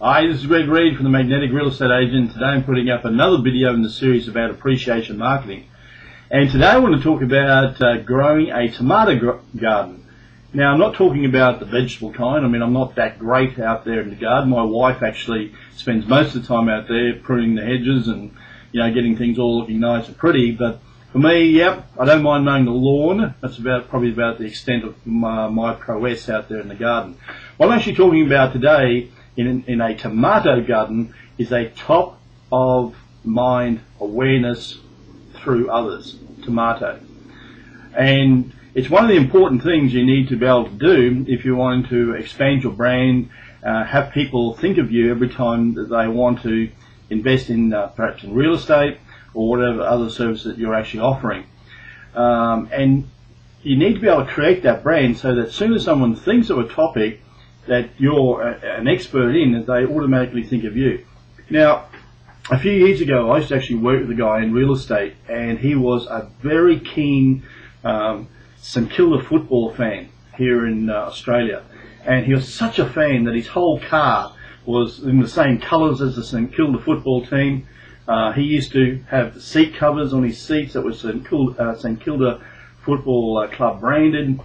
Hi, this is Greg Reed from the Magnetic Real Estate Agent. Today I'm putting up another video in the series about appreciation marketing. And today I want to talk about growing a tomato garden. Now, I'm not talking about the vegetable kind. I mean, I'm not that great out there in the garden. My wife actually spends most of the time out there pruning the hedges and, you know, getting things all looking nice and pretty. But for me, yep, I don't mind mowing the lawn. That's probably about the extent of my prowess out there in the garden. What I'm actually talking about today in a tomato garden is a top of mind awareness through others, tomato. And it's one of the important things you need to be able to do if you want to expand your brand, have people think of you every time that they want to invest in perhaps in real estate or whatever other service that you're actually offering. And you need to be able to create that brand so that as soon as someone thinks of a topic that you're an expert in, that they automatically think of you. Now, a few years ago, I used to actually work with a guy in real estate, and he was a very keen St Kilda football fan here in Australia. And he was such a fan that his whole car was in the same colours as the St Kilda football team. He used to have seat covers on his seats that was St Kilda Football Club branded.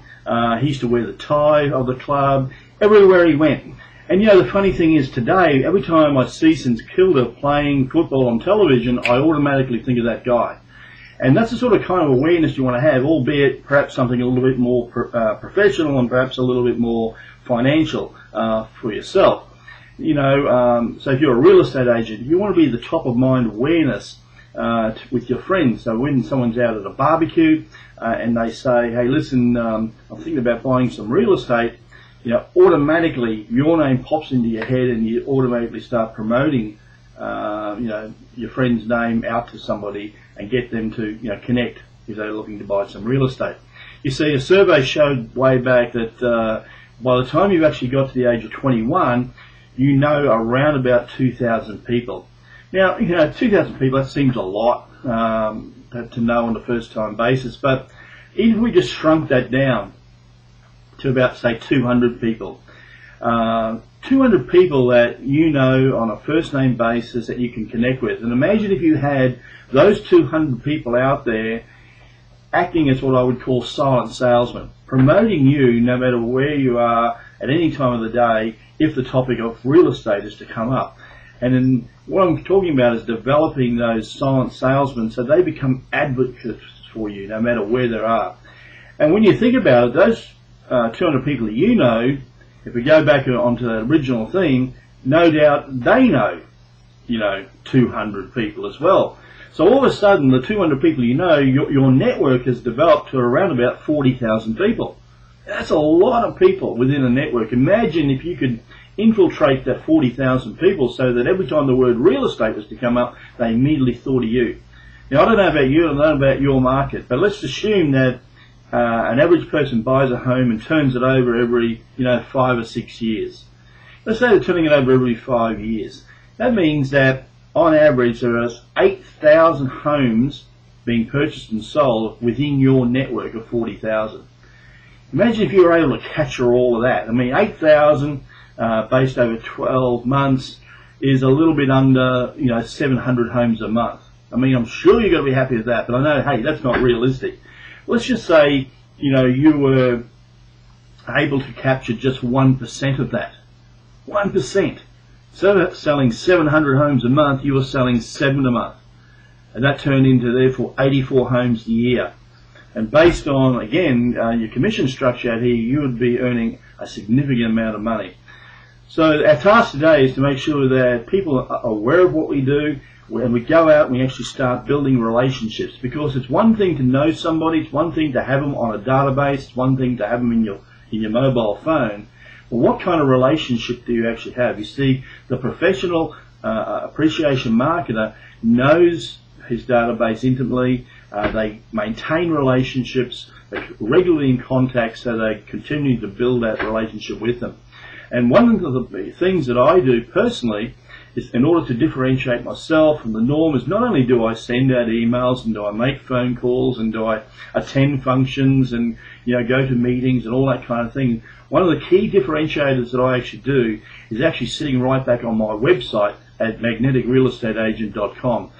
He used to wear the tie of the club everywhere he went. And you know, the funny thing is today, every time I see St Kilda playing football on television, I automatically think of that guy. And that's the sort of kind of awareness you want to have, albeit perhaps something a little bit more professional and perhaps a little bit more financial for yourself. You know, so if you're a real estate agent, you want to be the top of mind awareness with your friends. So when someone's out at a barbecue and they say, hey, listen, I'm thinking about buying some real estate, you know, automatically your name pops into your head and you automatically start promoting, you know, your friend's name out to somebody and get them to, you know, connect if they're looking to buy some real estate. You see, a survey showed way back that by the time you've actually got to the age of 21, you know around about 2,000 people. Now, you know, 2,000 people, that seems a lot to know on a first-time basis, but even if we just shrunk that down to about, say, 200 people, 200 people that you know on a first-name basis that you can connect with. And imagine if you had those 200 people out there acting as what I would call silent salesmen, promoting you no matter where you are at any time of the day if the topic of real estate is to come up. And then what I'm talking about is developing those silent salesmen so they become advocates for you no matter where they are. And when you think about it, those 200 people that you know, if we go back onto that original theme, no doubt they know, you know, 200 people as well. So all of a sudden, the 200 people you know, your network has developed to around about 40,000 people. That's a lot of people within a network. Imagine if you could infiltrate that 40,000 people so that every time the word real estate was to come up, they immediately thought of you. Now, I don't know about you, I don't know about your market, but let's assume that an average person buys a home and turns it over every, you know, 5 or 6 years. Let's say they're turning it over every 5 years. That means that on average there are 8,000 homes being purchased and sold within your network of 40,000. Imagine if you were able to capture all of that. I mean, 8,000 based over 12 months is a little bit under, you know, 700 homes a month. I mean, I'm sure you're going to be happy with that, but I know, hey, that's not realistic. Let's just say, you know, you were able to capture just 1% of that. 1%. So selling 700 homes a month, you were selling 7 a month. And that turned into, therefore, 84 homes a year. And based on, again, your commission structure out here, you would be earning a significant amount of money. So our task today is to make sure that people are aware of what we do, and we go out and we actually start building relationships, because it's one thing to know somebody, it's one thing to have them on a database, it's one thing to have them in your mobile phone. Well, what kind of relationship do you actually have? You see, the professional appreciation marketer knows his database intimately. They maintain relationships, they're regularly in contact, so they continue to build that relationship with them. And one of the things that I do personally in order to differentiate myself from the norm is not only do I send out emails and do I make phone calls and do I attend functions and go to meetings and all that kind of thing. One of the key differentiators that I actually do is actually sitting right back on my website at magneticrealestateagent.com.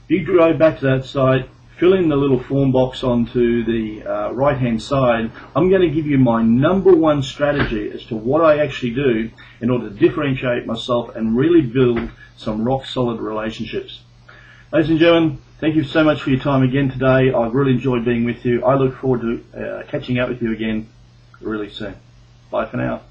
If you go back to that site, fill in the little form box onto the right hand side, I'm going to give you my #1 strategy as to what I actually do in order to differentiate myself and really build some rock solid relationships. Ladies and gentlemen, thank you so much for your time again today. I've really enjoyed being with you. I look forward to catching up with you again really soon. Bye for now.